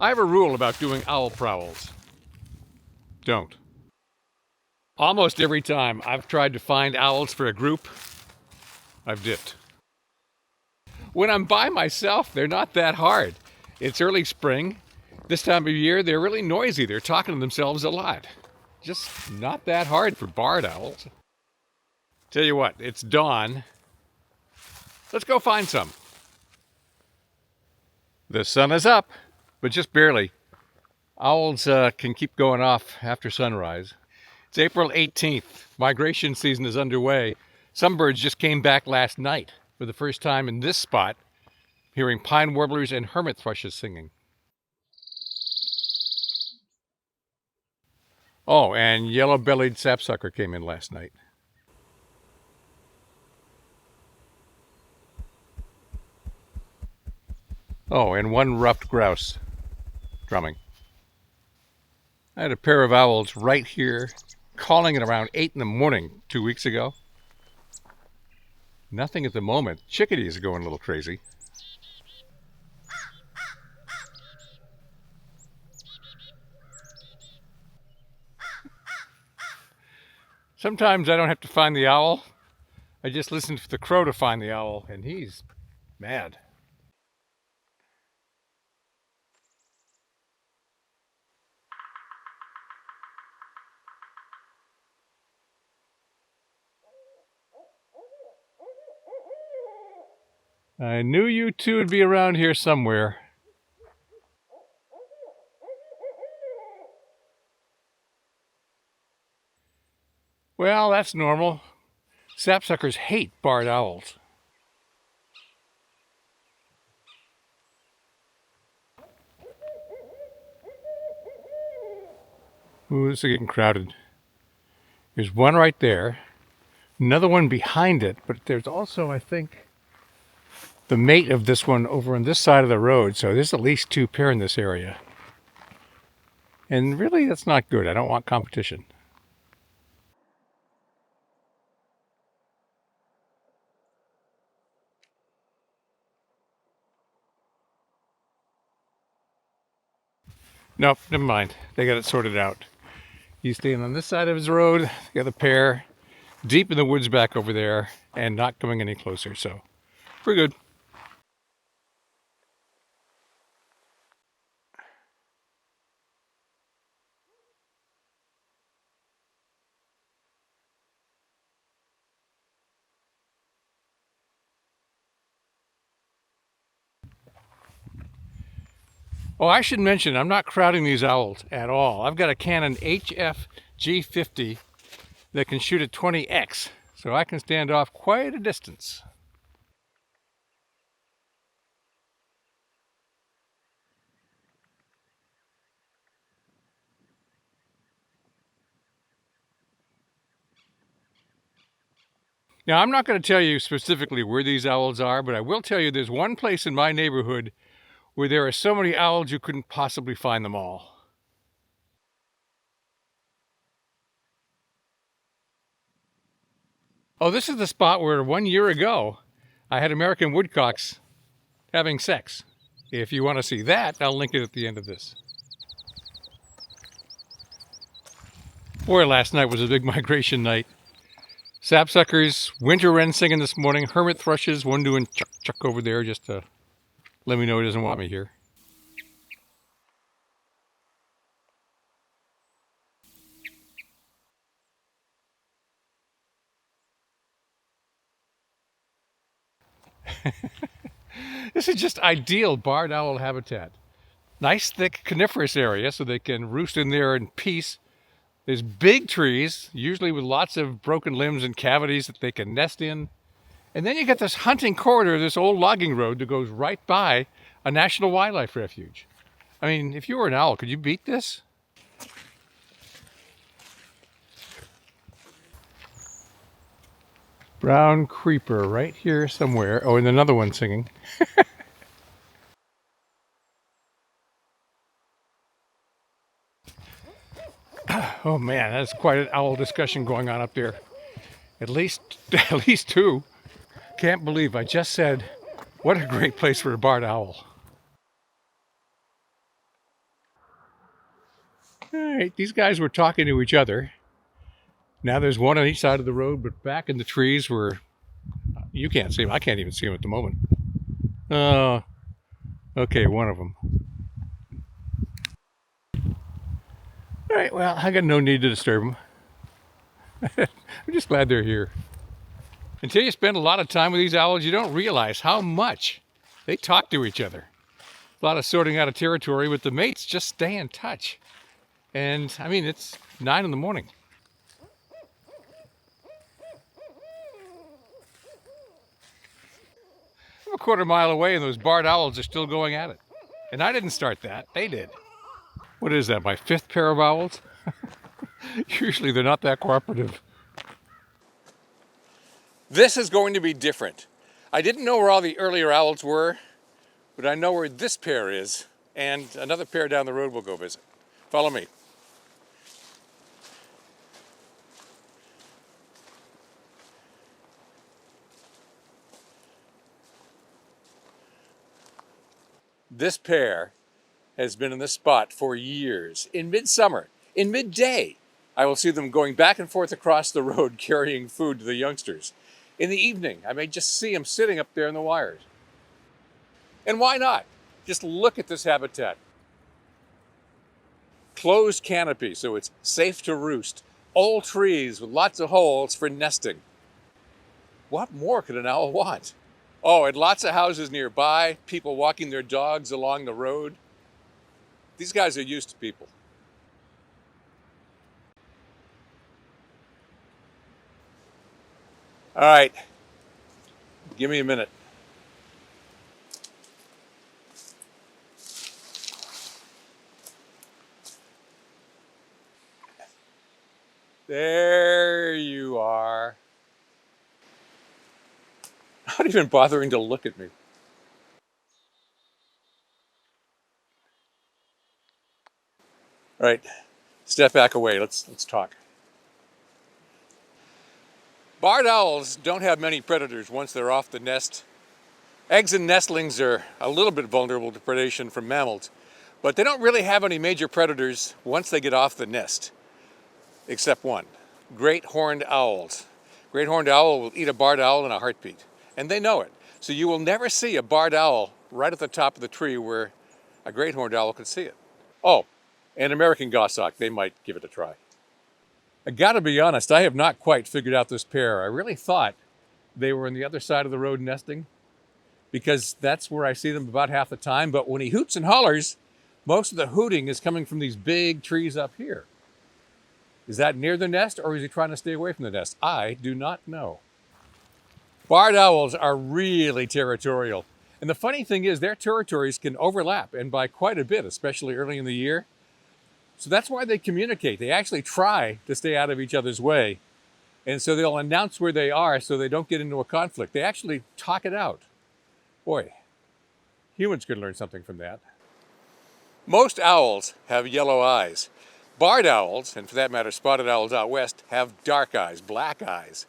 I have a rule about doing owl prowls. Don't. Almost every time I've tried to find owls for a group, I've dipped. When I'm by myself, they're not that hard. It's early spring. This time of year, they're really noisy. They're talking to themselves a lot. Just not that hard for barred owls. Tell you what, it's dawn. Let's go find some. The sun is up, but just barely. Owls can keep going off after sunrise. It's April 18th. Migration season is underway. Some birds just came back last night for the first time in this spot, hearing pine warblers and hermit thrushes singing. Oh, and yellow-bellied sapsucker came in last night. Oh, and one ruffed grouse drumming. I had a pair of owls right here calling at around 8 in the morning 2 weeks ago. Nothing at the moment. Chickadees are going a little crazy. Sometimes I don't have to find the owl. I just listen for the crow to find the owl, and he's mad. I knew you two would be around here somewhere. Well, that's normal. Sapsuckers hate barred owls. Ooh, this is getting crowded. There's one right there, another one behind it, but there's also, I think, the mate of this one over on this side of the road, so there's at least 2 pair in this area. And really, that's not good. I don't want competition. Nope, never mind. They got it sorted out. He's staying on this side of his road, the other pair deep in the woods back over there and not coming any closer, so we're good. Oh, I should mention, I'm not crowding these owls at all. I've got a Canon HF G50 that can shoot at 20x, so I can stand off quite a distance. Now, I'm not going to tell you specifically where these owls are, but I will tell you there's one place in my neighborhood where there are so many owls you couldn't possibly find them all. Oh, this is the spot where 1 year ago I had American woodcocks having sex. If you want to see that, I'll link it at the end of this. Boy, last night was a big migration night. Sapsuckers, winter wren singing this morning, hermit thrushes, one doing chuck chuck over there just to let me know he doesn't want me here. This is just ideal barred owl habitat. Nice thick coniferous area so they can roost in there in peace. There's big trees, usually with lots of broken limbs and cavities that they can nest in. And then you get this hunting corridor, this old logging road that goes right by a national wildlife refuge. I mean, if you were an owl, could you beat this? Brown creeper right here somewhere. Oh, and another one singing. Oh man, that's quite an owl discussion going on up there. At least 2. Can't believe I just said, what a great place for a barred owl. All right, these guys were talking to each other. Now there's one on each side of the road, but back in the trees where you can't see them. I can't even see them at the moment. Oh, okay, one of them. All right, well, I got no need to disturb them. I'm just glad they're here. Until you spend a lot of time with these owls, you don't realize how much they talk to each other. A lot of sorting out of territory, but the mates just stay in touch. And I mean, it's 9 in the morning. I'm a quarter mile away and those barred owls are still going at it. And I didn't start that, they did. What is that, my 5th pair of owls? Usually they're not that cooperative. This is going to be different. I didn't know where all the earlier owls were, but I know where this pair is, and another pair down the road we'll go visit. Follow me. This pair has been in this spot for years. In midsummer, in midday, I will see them going back and forth across the road carrying food to the youngsters. In the evening, I may just see them sitting up there in the wires. And why not? Just look at this habitat. Closed canopy, so it's safe to roost. Old trees with lots of holes for nesting. What more could an owl want? Oh, and lots of houses nearby, people walking their dogs along the road. These guys are used to people. All right, give me a minute. There you are. Not even bothering to look at me. All right, step back away. Let's talk. Barred owls don't have many predators once they're off the nest. Eggs and nestlings are a little bit vulnerable to predation from mammals, but they don't really have any major predators once they get off the nest, except one, great horned owls. Great horned owl will eat a barred owl in a heartbeat, and they know it. So you will never see a barred owl right at the top of the tree where a great horned owl could see it. Oh, and American goshawk, they might give it a try. I gotta be honest, I have not quite figured out this pair. I really thought they were on the other side of the road nesting because that's where I see them about half the time. But when he hoots and hollers, most of the hooting is coming from these big trees up here. Is that near the nest or is he trying to stay away from the nest? I do not know. Barred owls are really territorial. And the funny thing is their territories can overlap and by quite a bit, especially early in the year. So that's why they communicate. They actually try to stay out of each other's way. And so they'll announce where they are so they don't get into a conflict. They actually talk it out. Boy, humans could learn something from that. Most owls have yellow eyes. Barred owls, and for that matter, spotted owls out west, have dark eyes, black eyes.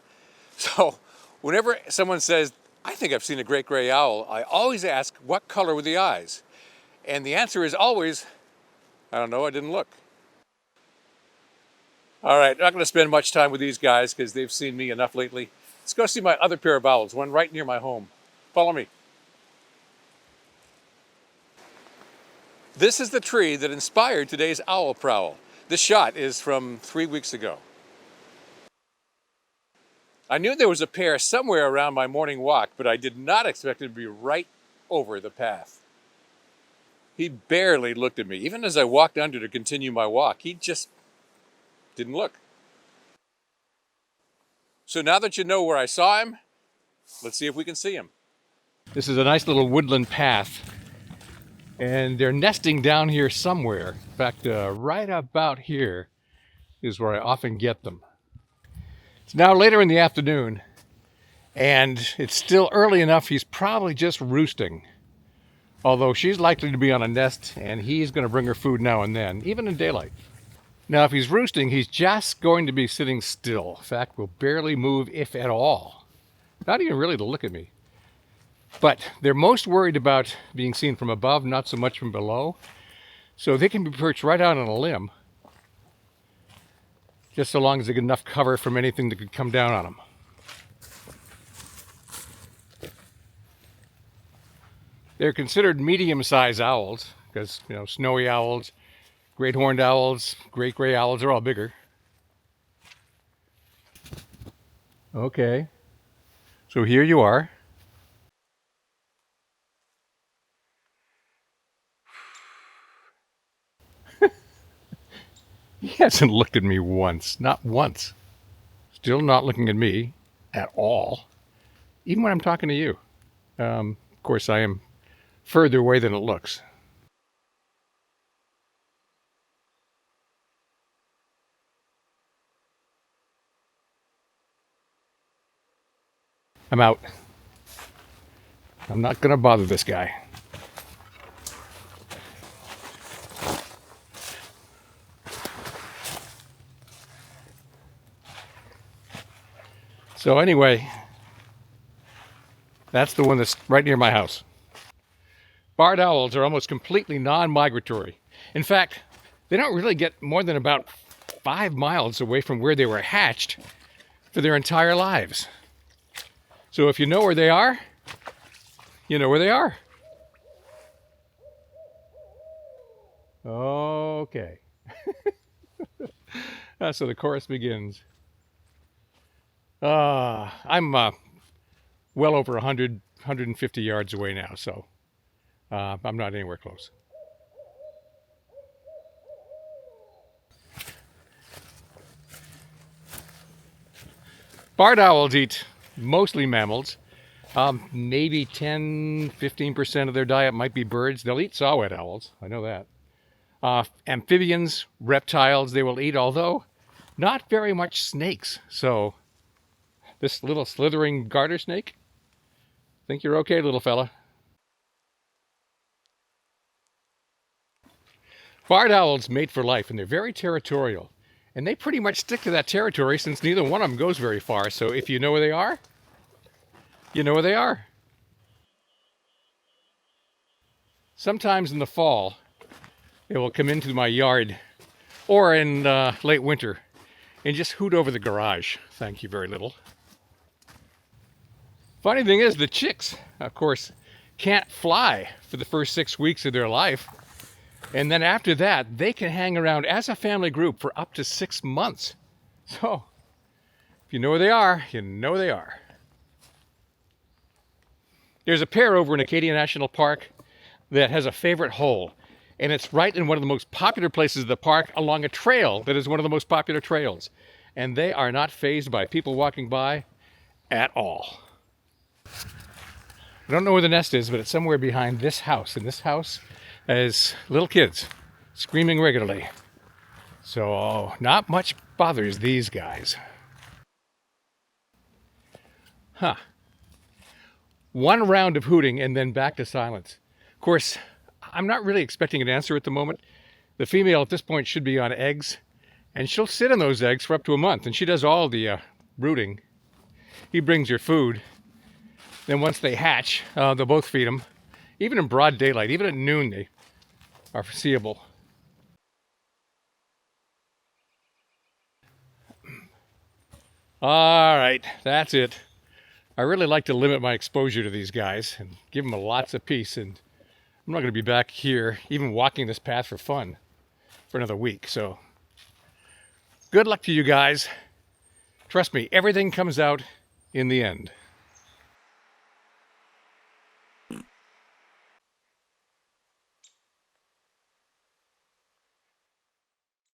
So whenever someone says, I think I've seen a great gray owl, I always ask, what color were the eyes? And the answer is always, I don't know, I didn't look. All right, not going to spend much time with these guys because they've seen me enough lately. Let's go see my other pair of owls, one right near my home. Follow me. This is the tree that inspired today's owl prowl. This shot is from 3 weeks ago. I knew there was a pair somewhere around my morning walk, but I did not expect it to be right over the path. He barely looked at me. Even as I walked under to continue my walk, he just didn't look. So now that you know where I saw him, let's see if we can see him. This is a nice little woodland path, and they're nesting down here somewhere. In fact, right about here is where I often get them. It's now later in the afternoon, and it's still early enough he's probably just roosting. Although she's likely to be on a nest, and he's going to bring her food now and then, even in daylight. Now, if he's roosting, he's just going to be sitting still. In fact, will barely move, if at all. Not even really to look at me. But they're most worried about being seen from above, not so much from below. So they can be perched right out on a limb just so long as they get enough cover from anything that could come down on them. They're considered medium-sized owls because, you know, snowy owls, great horned owls, great gray owls are all bigger. Okay, so here you are. He hasn't looked at me once, not once. Still not looking at me at all, even when I'm talking to you. Of course, I am further away than it looks. I'm out. I'm not going to bother this guy. So anyway, that's the one that's right near my house. Barred owls are almost completely non-migratory. In fact, they don't really get more than about 5 miles away from where they were hatched for their entire lives. So if you know where they are, you know where they are. Okay. So the chorus begins. I'm well over 100, 150 yards away now, so I'm not anywhere close. Barred owls eat mostly mammals. Maybe 10, 15% of their diet might be birds. They'll eat saw-whet owls, I know that. Amphibians, reptiles they will eat, although not very much snakes. So this little slithering garter snake, think you're okay, little fella. Barred owls mate for life, and they're very territorial. And they pretty much stick to that territory since neither one of them goes very far. So if you know where they are, you know where they are. Sometimes in the fall, they will come into my yard, or in late winter, and just hoot over the garage. Thank you very little. Funny thing is, the chicks, of course, can't fly for the first 6 weeks of their life. And then after that, they can hang around as a family group for up to 6 months. So, if you know where they are, you know where they are. There's a pair over in Acadia National Park that has a favorite hole. And it's right in one of the most popular places of the park along a trail that is one of the most popular trails. And they are not fazed by people walking by at all. I don't know where the nest is, but it's somewhere behind this house. And this house has little kids screaming regularly. So not much bothers these guys. Huh. One round of hooting and then back to silence. Of course, I'm not really expecting an answer at the moment. The female at this point should be on eggs, and she'll sit on those eggs for up to a month, and she does all the brooding. He brings her food. Then once they hatch, they'll both feed them. Even in broad daylight, even at noon, they are foreseeable. All right, that's it. I really like to limit my exposure to these guys and give them lots of peace. And I'm not going to be back here, even walking this path for fun, for another week. So good luck to you guys. Trust me, everything comes out in the end.